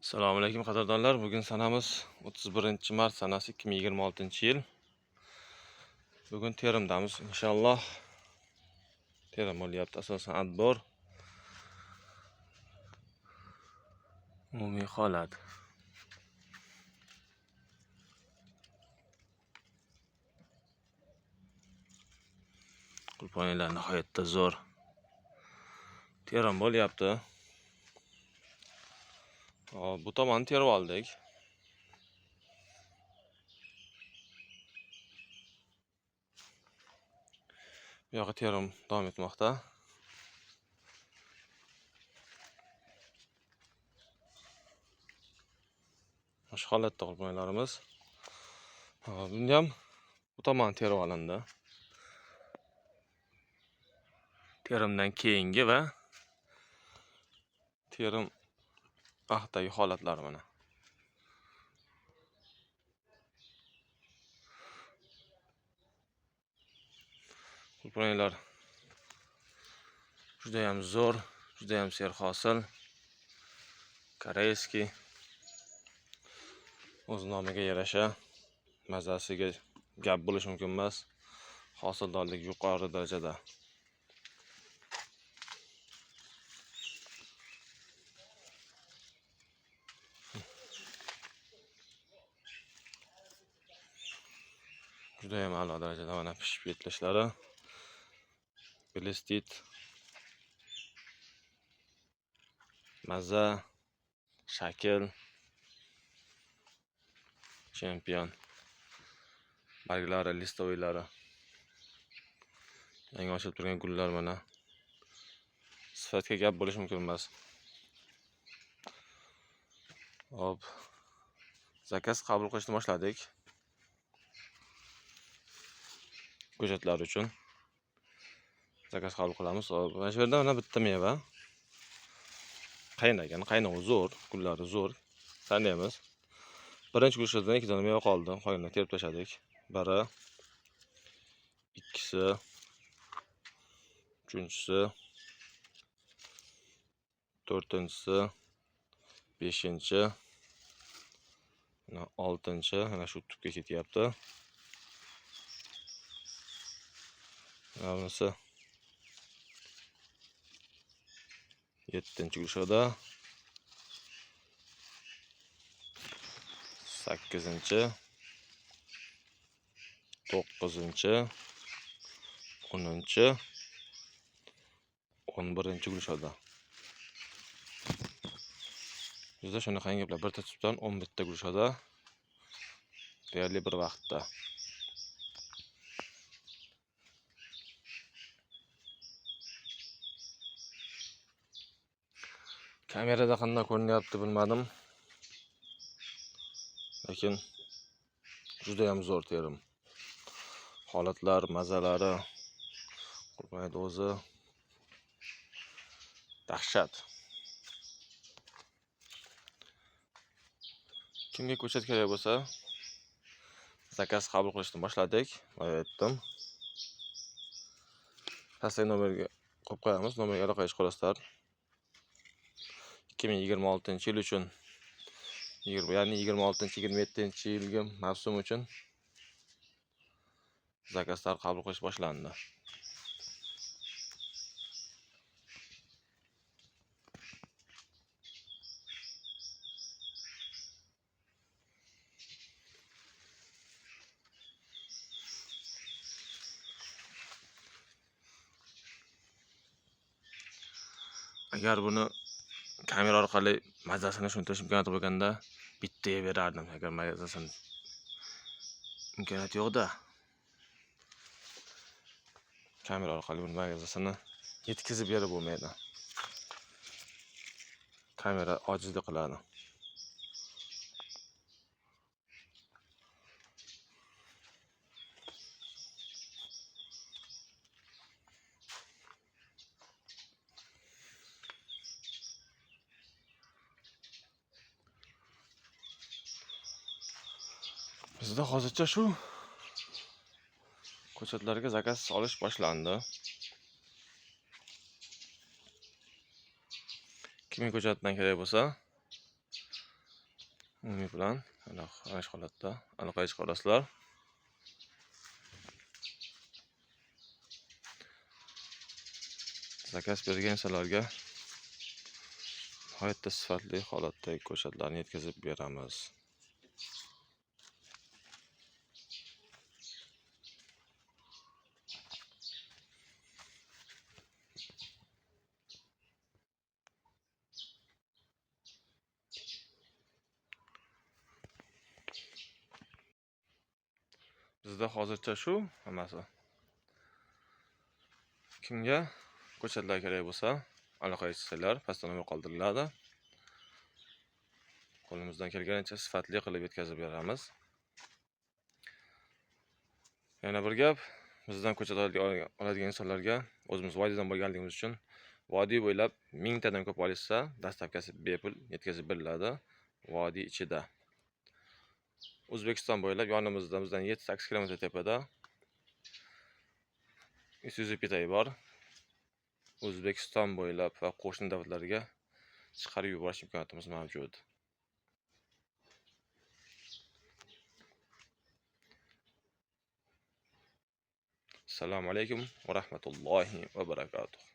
Assalomu alaykum qadrdonlar. Bugun sanamiz 31-mart sanasi 2026-yil. Bugun terimdamiz inshaalloh. Terim bo'lyapti, asosan adbor. Umumiy holat. Qulponilar nihoyatda zo'r. Terim bo'lyapti. Bu tomonni terib oldik. Bu yoqqa terim davom etmoqda. Shu holatda qulponilarimiz. Bunda ham bu tomonni terib olindi. Terimdan keyingi va terim vaqtdagi holatlar mana. Qulponilar juda ham zo'r, juda ham serhosil. Koreyskiy o'z nomiga yarasha mazasiga gap bo'lish mumkin emas. Hosildorlik yuqori darajada. Juda ham a'lo darajada mana pishib yetilishlari. Blestit, maza, shakl, champion. Barglari, listoviylari. Yangi ochilib turgan gullar mana. Sifatga gap bo'lish mumkin emas. Hop. Zakaz qabul qilishni boshladik. Ko'chatlar uchun zakaz qabul qilamiz. Mana shu yerda mana bitta meva. Qaynagan, qaynovi zo'r, gullari zo'r. Tanlaymiz. Birinchi guruchdan 2 dona meva qoldi. Qolganini terib tashladik. Biri, ikkisi, uchinchisi, to'rtinchisi, beshinchi, mana oltinchi, mana shu tubga ketyapti. Bunisi 7-chi guruchda, 8-chi, 9-chi, 10-chi, 11-chi guruchda. Bizda shunaqa gaplar bir tartibdan 11 ta guruchda deyarli bir vaqtda. Kamerada qanday ko'rinyapti bilmadim. Lekin juda ham zo'r terim. Holatlar, mazalari, qulponi o'zi dahshat. Kimga ko'chat kerak bo'lsa, zakaz qabul qilishni boshladik. Aytdim. Pastdagi nomerga qo'yib qo'yamiz. Nomerga aloqa qilish qo'lasizlar. 2026-yil uchun, ya'ni 26-27-yilgi mavsum uchun zakazlar qabul qilish boshlandi. Agar buni kamera orqali mazasini tushuntirish imkoniyati bo'lganda bittaga berardim. Agar mazasini imkoniyati yo'qda, kamera orqali buni mazasini yetkazib berib bo'lmaydi. Kamera ojizlik qiladi. Bizda hozircha shu ko'chatlarga zakaz solish boshlandi. Kimga ko'chatdan kerak bo'lsa, Umid bilan aniq holatda aloqaga chiqa olasizlar. Zakaz bergan insonlarga nihoyatda sifatli holatdagi ko'chatlarni yetkazib beramiz. Bizda hozircha shu hammasi. Kimga ko'chatlar kerak bo'lsa, aloqaga chiqsanglar, pastda nomer qoldiriladi. Qo'limizdan kelganicha sifatli qilib yetkazib beramiz. Yana bir gap, bizdan ko'chat oladigan insonlarga o'zimiz vodiydan bo'lganligimiz uchun vodiy bo'ylab 1000 tadan ko'p olishsa, dastavkasi bepul yetkazib beriladi. Vodiy ichida. O'zbekiston bo'ylab yonimizda bizdan 7-8 kilometr tepada Isuzu Pitay bor. O'zbekiston bo'ylab va qo'shni davlatlarga chiqarib yuborish imkoniyatimiz mavjud. Assalomu alaykum va rahmatullohi va barakatuh.